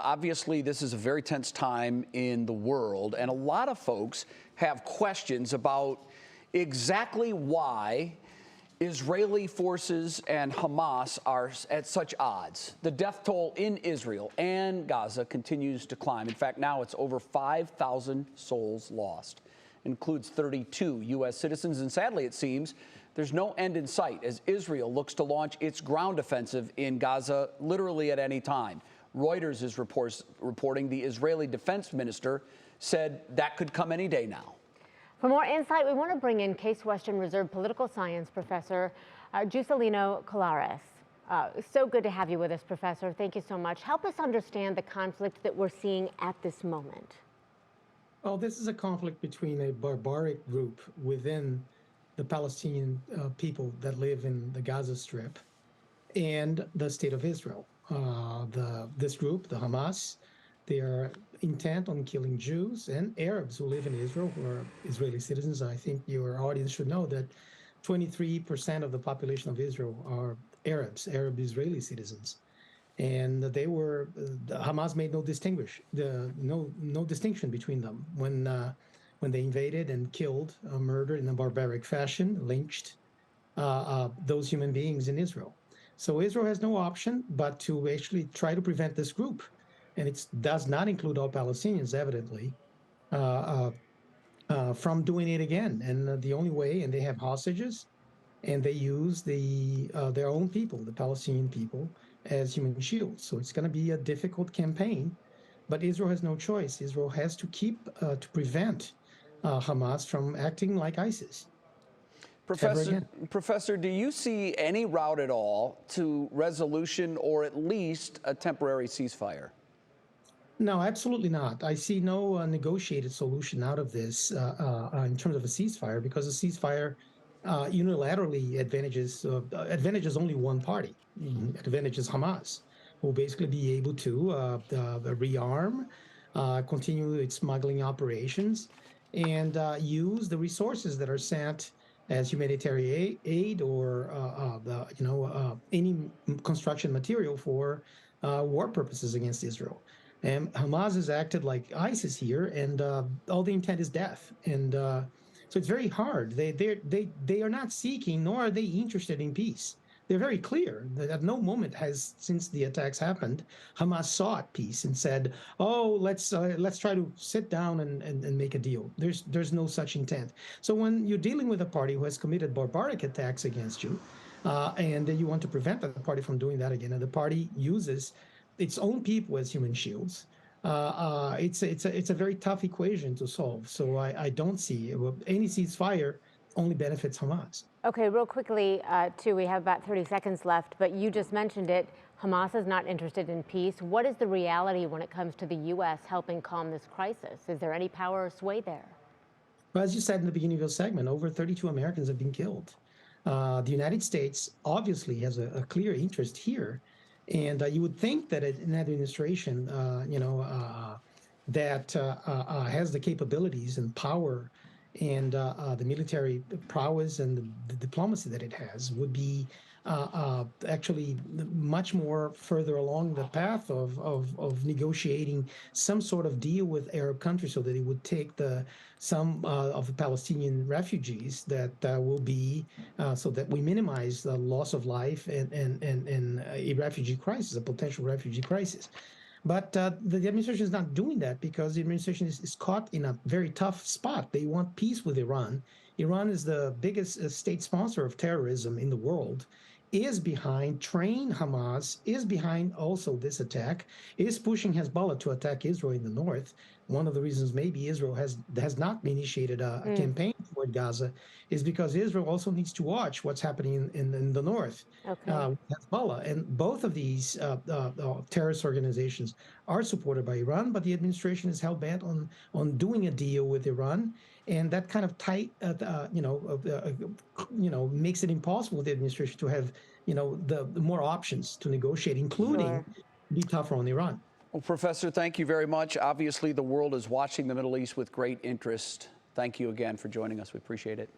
Obviously, this is a very tense time in the world, and a lot of folks have questions about exactly why Israeli forces and Hamas are at such odds. The death toll in Israel and Gaza continues to climb. In fact, now it's over 5,000 souls lost. Includes 32 U.S. citizens, and sadly, it seems there's no end in sight as Israel looks to launch its ground offensive in Gaza literally at any time. Reuters is reporting the Israeli defense minister said that could come any day now. For more insight, we want to bring in Case Western Reserve political science professor Juscelino Colares. So good to have you with us, Professor. Thank you so much. Help us understand the conflict that we're seeing at this moment. Well, this is a conflict between a barbaric group within the Palestinian people that live in the Gaza Strip and the state of Israel. This group, the Hamas, they are intent on killing Jews and Arabs who live in Israel, who are Israeli citizens. I think your audience should know that 23% of the population of Israel are Arabs, Arab Israeli citizens. And Hamas made no distinction between them when they invaded and killed, murdered in a barbaric fashion, lynched those human beings in Israel. So Israel has no option but to actually try to prevent this group. And it does not include all Palestinians, evidently, from doing it again. And the only way, and they have hostages, and they use their own people, the Palestinian people, as human shields. So it's going to be a difficult campaign, but Israel has no choice. Israel has to to prevent Hamas from acting like ISIS. Professor, do you see any route at all to resolution or at least a temporary ceasefire? No, absolutely not. I see no negotiated solution out of this in terms of a ceasefire, because a ceasefire unilaterally advantages only one party. It advantages Hamas, who will basically be able to rearm, continue its smuggling operations, and use the resources that are sent as humanitarian aid or any construction material for war purposes against Israel. And Hamas has acted like ISIS here, and all the intent is death. And so it's very hard. They are not seeking, nor are they interested in peace. They're very clear that at no moment since the attacks happened, Hamas sought peace and said, "Oh, let's try to sit down and make a deal." There's no such intent. So when you're dealing with a party who has committed barbaric attacks against you, and you want to prevent the party from doing that again, and the party uses its own people as human shields, it's a very tough equation to solve. So I don't see any ceasefire only benefits Hamas. Okay, real quickly, too, we have about 30 seconds left, but you just mentioned it. Hamas is not interested in peace. What is the reality when it comes to the U.S. helping calm this crisis? Is there any power or sway there? Well, as you said in the beginning of your segment, over 32 Americans have been killed. The United States obviously has a clear interest here. And you would think that an administration, that has the capabilities and power and the military prowess and the diplomacy that it has would be actually much more further along the path of negotiating some sort of deal with Arab countries so that it would take some of the Palestinian refugees that will be so that we minimize the loss of life and a refugee crisis, a potential refugee crisis. But the administration is not doing that because the administration is caught in a very tough spot. They want peace with Iran. Iran is the biggest state sponsor of terrorism in the world, is behind, trained Hamas, is behind also this attack, is pushing Hezbollah to attack Israel in the north. One of the reasons maybe Israel has not initiated a campaign toward Gaza is because Israel also needs to watch what's happening in the north with Hezbollah. And both of these terrorist organizations are supported by Iran, but the administration is hell-bent on doing a deal with Iran. And that kind of tight, makes it impossible for the administration to have, the more options to negotiate, including be tougher on Iran. Well, Professor, thank you very much. Obviously, the world is watching the Middle East with great interest. Thank you again for joining us. We appreciate it.